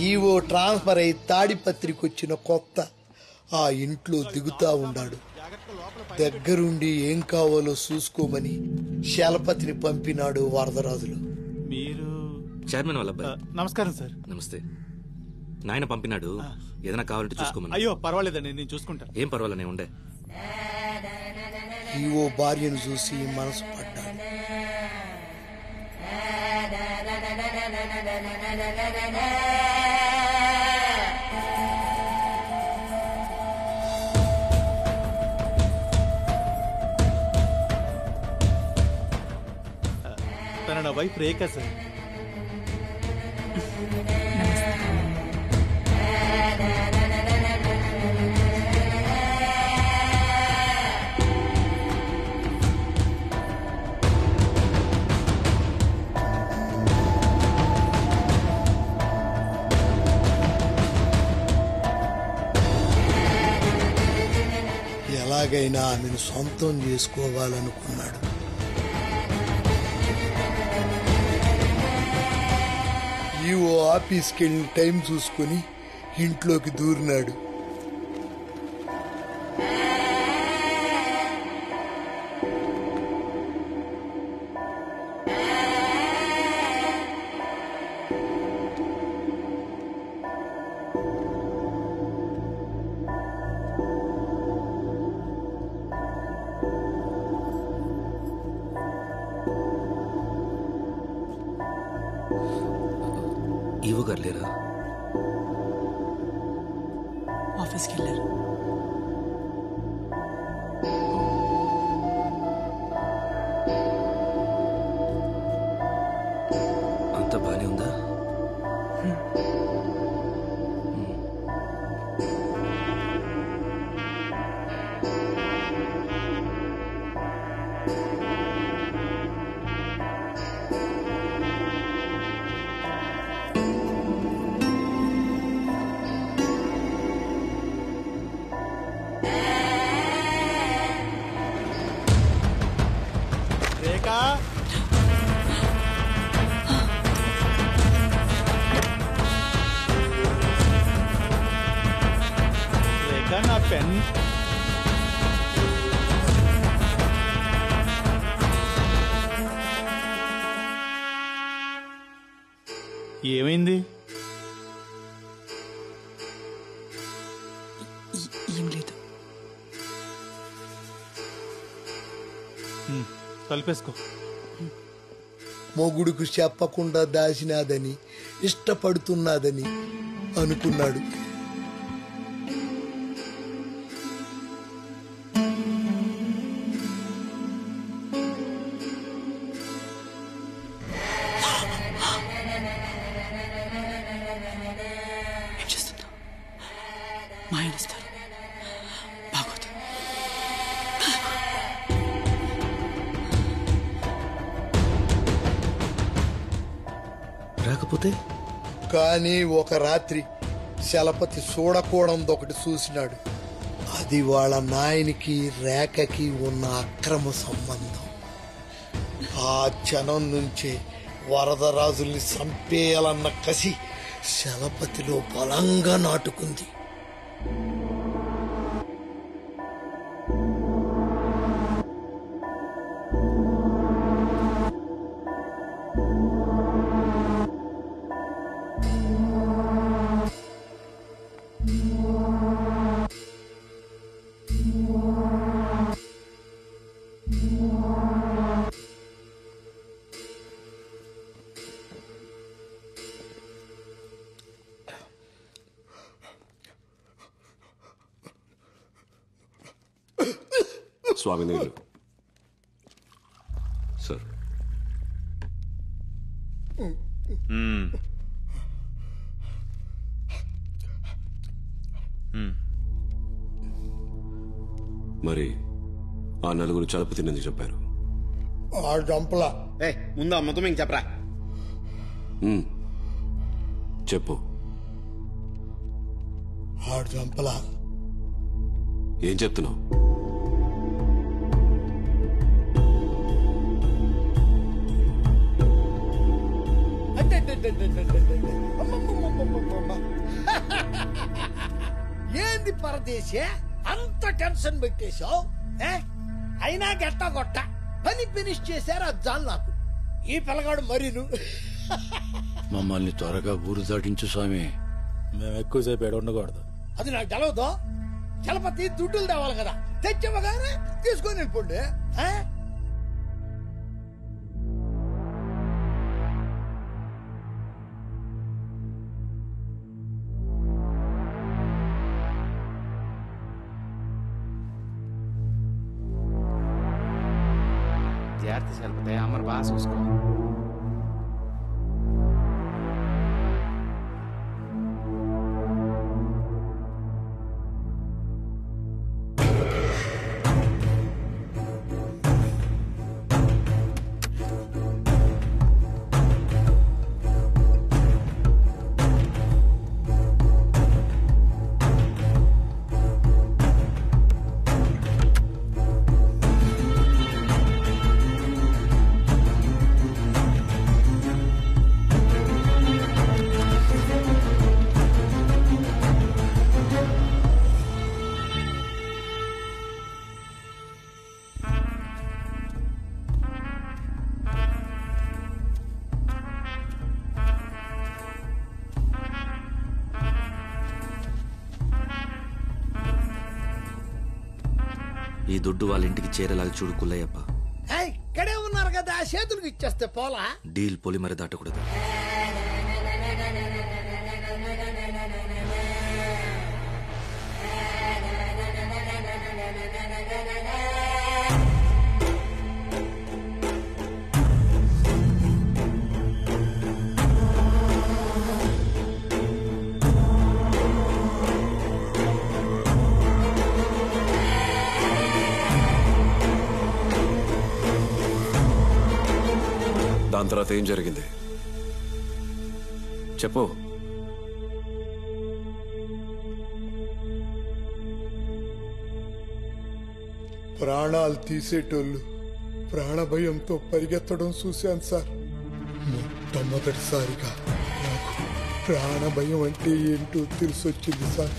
EO transfer అయి తాడిపత్రికి వచ్చిన కొత్త ఆ ఇంట్లో దిగుతా ఉన్నాడు. దగ్గరుండి ఏం కావాలో చూసుకోమని శలపతిని పంపినాడు వరదరాజులు. మీరు చైర్మన్ వాళ్ళ అబ్బాయి. నమస్కారం సార్. నమస్తే. నాయన పంపినాడు, ఏదైనా కావాలంటే చూసుకోమని. అయ్యో పర్వాలేదండి, నేను చూసుకుంటాను. ఏం పర్వాలే, నేను ఉండే. ఈవో భార్యను చూసి మనసు పడ్డాడు. తన నా వైఫ్ రేఖా సార్. ఎలాగైనా ఆమెను సొంతం చేసుకోవాలనుకున్నాడు. ఈవో ఆఫీస్కి వెళ్ళి టైం చూసుకుని ఇంట్లోకి దూరినాడు. ఈవో గారు లేరా? ఆఫీస్కి వెళ్ళారు. అంతా బానే ఉందా? రేఖా, రేఖా నా పెన్. ఏమైంది? ఏం లేదు. తలుపేసుకో. మొగుడుకు చెప్పకుండా దాచినాదని, ఇష్టపడుతున్నాదని అనుకున్నాడు. ఏం చేస్తున్నా? మా ఆయన వస్తారు. బాగోదు. రాకపోతే కానీ ఒక రాత్రి శలపతి చూడకూడదొకటి చూసినాడు. అది వాళ్ళ నాయనికి రేఖకి ఉన్న అక్రమ సంబంధం. ఆ క్షణం నుంచే వరదరాజుల్ని చంపేయాలన్న కసి శలపతిలో బలంగా నాటుకుంది. స్వామి నీళ్ళు. సార్, మరి ఆ నలుగురు చలపతి ఎందుకు చెప్పారు? ఆ గంపల ముందు ఆ మొత్తం ఇంక చెప్పరా. చెప్పు. ఆ గంపల ఏం చెప్తున్నావు? పరదేశే అంత టెన్షన్ పెట్టేశావు. అయినా గట్ట కొట్ట పని ఫినిష్ చేశారు అజ్జాలు నాకు. ఈ పిల్లగాడు మరీను మమ్మల్ని త్వరగా ఊరు దాటించు స్వామి. మేము ఎక్కువసేపు ఏడ ఉండకూడదు. అది నాకు తెలవదు. చలపతి దుడ్డులు తేవాలి కదా, తెచ్చివ్వగానే తీసుకొని వెళ్ళిపోండి. జాగ్రత్త చలిపోతాయి అమ్మరు బాగా చూసుకో. ఈ దుడ్డు వాళ్ళ ఇంటికి చేరేలాగా చూడు కుల్లయ్యప్ప. ఇక్కడే ఉన్నారు కదా, చేతులకు ఇచ్చేస్తే పోలా. డీల్ పొలిమరి దాటకూడదు. దాని తర్వాత ఏం జరిగింది చెప్పు. ప్రాణాలు తీసేటోళ్ళు ప్రాణభయంతో పరిగెత్తడం చూశాను సార్. మొట్టమొదటిసారిగా నాకు ప్రాణభయం అంటే ఏంటో తెలిసొచ్చింది సార్.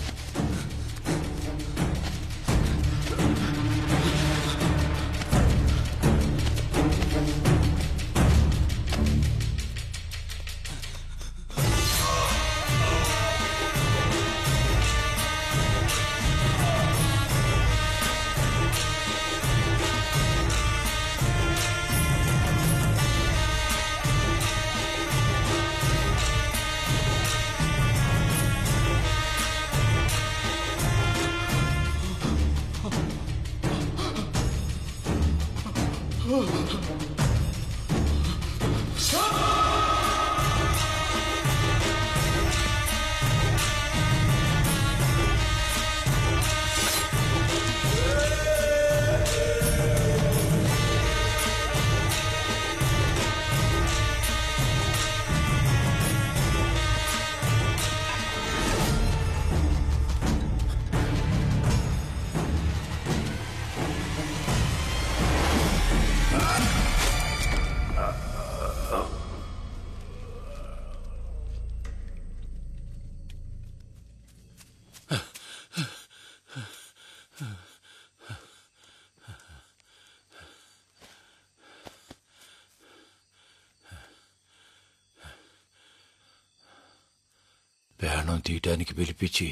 ప్రాణం తీయటానికి పిలిపించి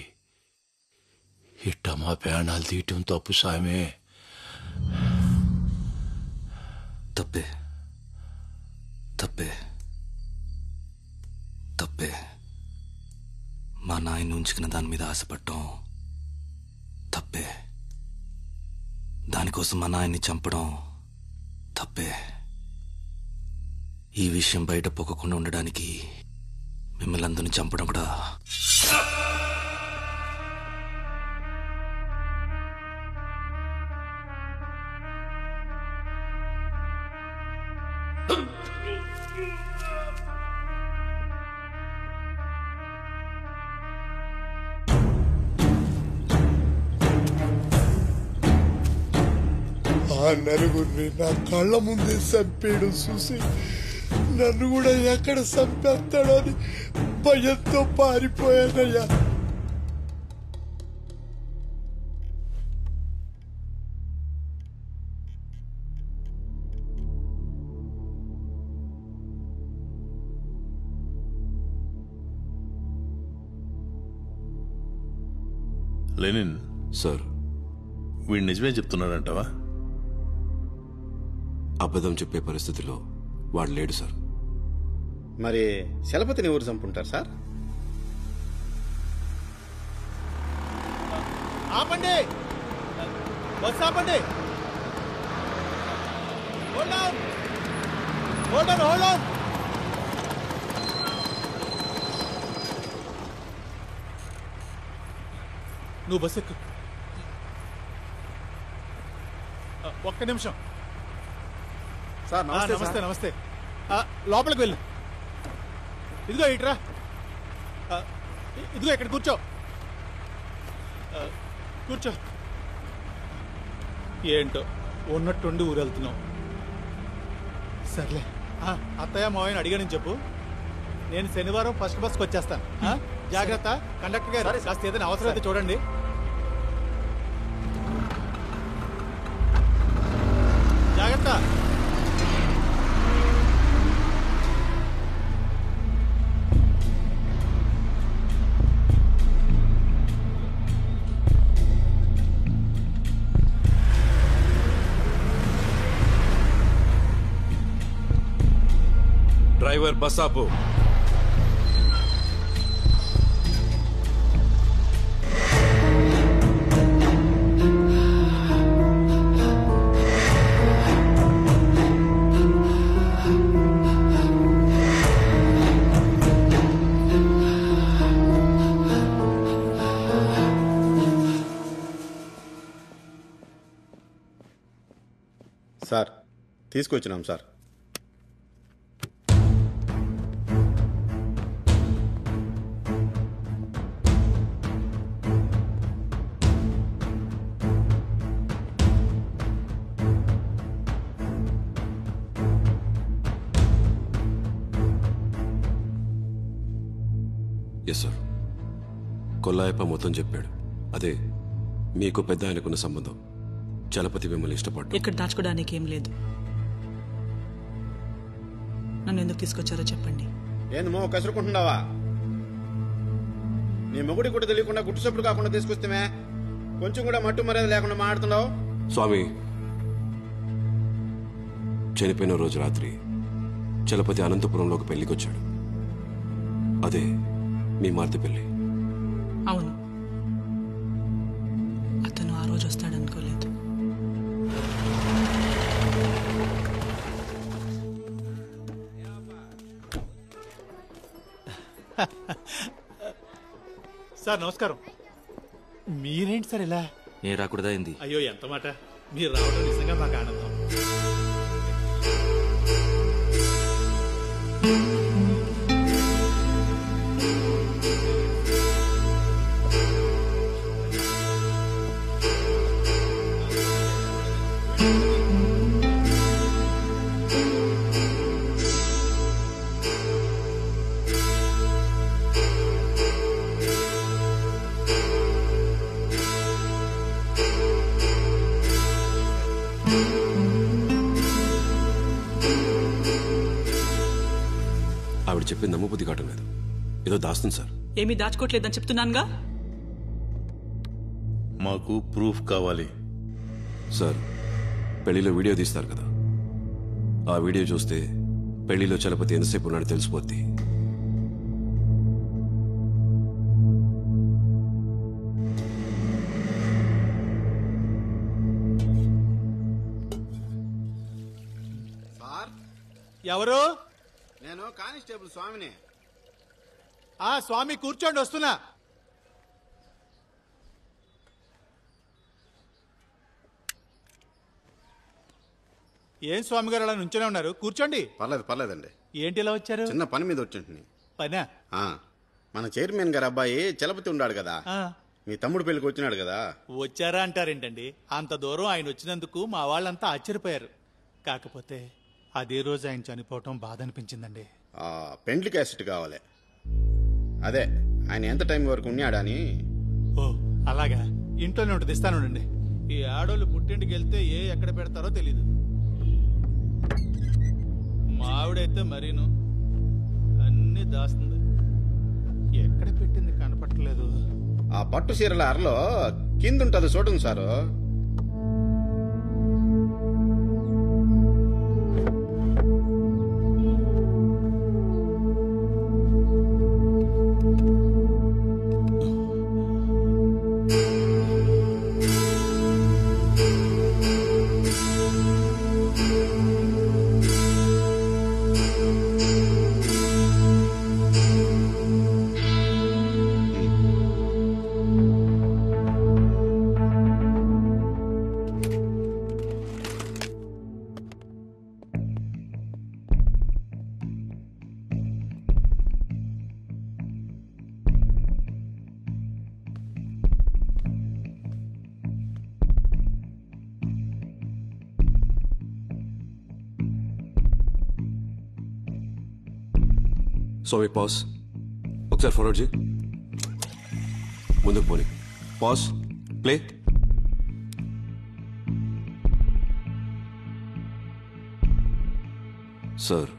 ఇట్ట మా ప్రాణాలు తీయటం తప్పు సామే. తప్పే తప్పే తప్పే. మా నాయన్ని ఉంచుకున్న దాని మీద ఆశపడటం తప్పే. దానికోసం మా నాయన్ని చంపడం తప్పే. ఈ విషయం బయట పొక్కకుండా ఉండడానికి మిమ్మల్ని అందరిని చంపడం కూడా. ఆ నలుగురిని నా కళ్ళ ముందే చంపేయడం చూసి నన్ను కూడా ఎక్కడ చంపేస్తాడో అని భయంతో పారిపోయానయ్యా. లెనిన్ సార్, వీడు నిజమే చెప్తున్నాడంటావా? అబద్ధం చెప్పే పరిస్థితిలో వాడు లేడు సార్. మరి చలపతిని ఎవరు చంపుంటారు సార్? ఆపండి, బస్ ఆపండి. Hold on, hold on, hold on. నువ్వు బస్ ఎక్కు. ఒక్క నిమిషం సార్ నమస్తే నమస్తే. లోపలికి వెళ్ళు. ఇదిగో ఇట్రా, ఇదిగో ఇక్కడ కూర్చో, కూర్చో. ఏంటో ఉన్నట్టుండి ఊరు వెళ్తున్నావు. సర్లే, అత్తయ్య మావయ్యని అడిగానని చెప్పు. నేను శనివారం ఫస్ట్ బస్కి వచ్చేస్తాను. జాగ్రత్త. కండక్టర్ గారు కాస్త ఏదైనా అవసరం అయితే చూడండి. జాగ్రత్త. డ్రైవర్ బస్ ఆపు. సార్ తీసుకొచ్చినాం సార్. Yes sir. కొల్లాయప్ప మొత్తం చెప్పాడు. అదే మీకు పెద్ద ఆయనకున్న సంబంధం. చలపతి మిమ్మల్ని ఇష్టపడ్డా. ఇక్కడ దాచుకోవడానికి ఏం లేదు. నన్ను ఎందుకు తీసుకొచ్చారో చెప్పండి. ఏంది మో కసురుకుంటున్నావా? నీ మొగుడి కూడా తెలియకుండా గుట్టు చప్పుడు కాకుండా తీసుకొస్తామే. కొంచెం కూడా మట్టు మర్యాద లేకుండా మాట్లాడుతున్నావు. స్వామి, చనిపోయిన రోజు రాత్రి చలపతి అనంతపురంలోకి పెళ్లికొచ్చాడు. అదే మీ మార్తి పెళ్లి. అవును, అతను ఆ రోజు వస్తాడనుకోలేదు. సార్ నమస్కారం. మీరేంటి సార్ ఇలా? నేను రాకూడదా ఏంది? అయ్యో ఎంత మాట. మీరు రావడం నిజంగా మాకు ఆనందం. ఆవిడ చెప్పింది నమ్మబుద్ధి కావటం లేదు. ఏదో దాస్తుంది సార్. ఏమీ దాచుకోవట్లేదని చెప్తున్నానుగా. మాకు ప్రూఫ్ కావాలి సార్. పెళ్లిలో వీడియో తీస్తారు కదా, ఆ వీడియో చూస్తే పెళ్లిలో చలపతి ఎంతసేపు ఉన్నాడో తెలిసిపోద్ది. సార్, ఎవరు? నేను కానిస్టేబుల్ స్వామిని. స్వామి కూర్చోండి, వస్తున్నా. ఏం స్వామి గారు అలా నుంచోనే ఉన్నారు? కూర్చోండి. పర్లేదండి. ఏంటి ఇలా వచ్చారు? చిన్న పని మీద వచ్చింటిని. పనా? మన చైర్మన్ గారు అబ్బాయి చలపతి ఉన్నాడు కదా, మీ తమ్ముడు పెళ్లికి వచ్చినాడు కదా. వచ్చారా అంటారేంటండి? అంత దూరం ఆయన వచ్చినందుకు మా వాళ్ళంతా ఆశ్చర్యపోయారు. కాకపోతే అదే రోజు ఆయన చనిపోవటం బాధ అనిపించిందండి. పెండ్లి క్యాసెట్ కావాలి. అదే ఆయన ఎంత టైం వరకు ఉన్నాడని. ఓ అలాగా, ఇంట్లోనే ఉంటుంది, ఇస్తానుండండి. ఈ ఆడోళ్ళు పుట్టింటికి వెళ్తే ఎక్కడ పెడతారో తెలీదు. మావిడైతే మరీను అన్ని దాస్తుంది. ఎక్కడ పెట్టింది కనపట్టలేదు. ఆ పట్టు చీరల అరలో కింద ఉంటుంది చూడండి సారు. స్వామి పాస్, ఒకసారి ఫార్వర్డ్ చేయి, ముందుకు పోనీ. Pass, play. సార్,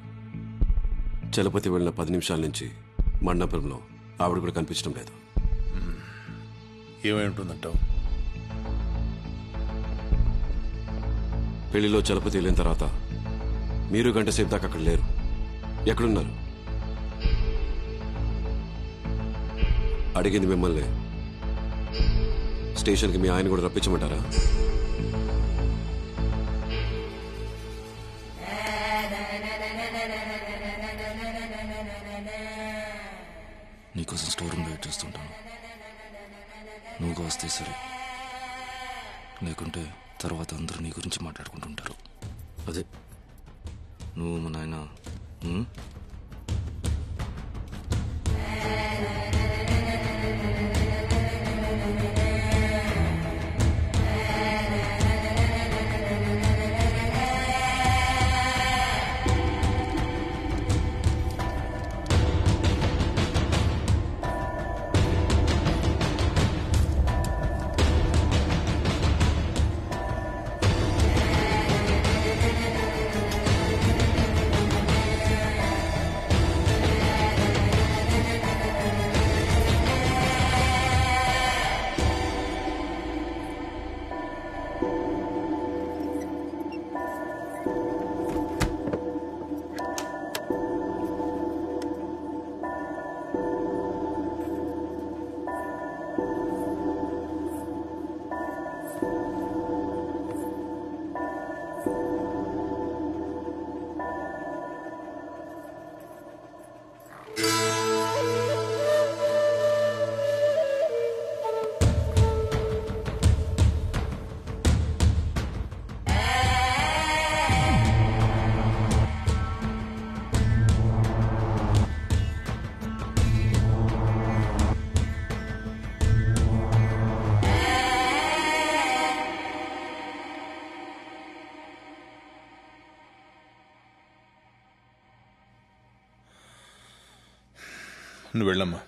చలపతి వెళ్ళిన 10 నిమిషాల నుంచి మండపంలో ఆవిడ కూడా కనిపించడం లేదు. ఏమై ఉంటుందంటావు? పెళ్లిలో చలపతి వెళ్ళిన తర్వాత మీరు గంట సేపు దాకా అక్కడ లేరు. ఎక్కడున్నారు? అడిగింది మిమ్మల్ని. స్టేషన్కి మీ ఆయన కూడా రప్పించమంటారా? నీకోసం స్టోర్ రూమ్లో వెయిట్ చేస్తుంటాను. నువ్వుగా వస్తే సరే, లేకుంటే తర్వాత అందరూ నీ గురించి మాట్లాడుకుంటుంటారు. అదే నువ్వు మా నాయన. నువ్వు వెళ్ళమ్మా.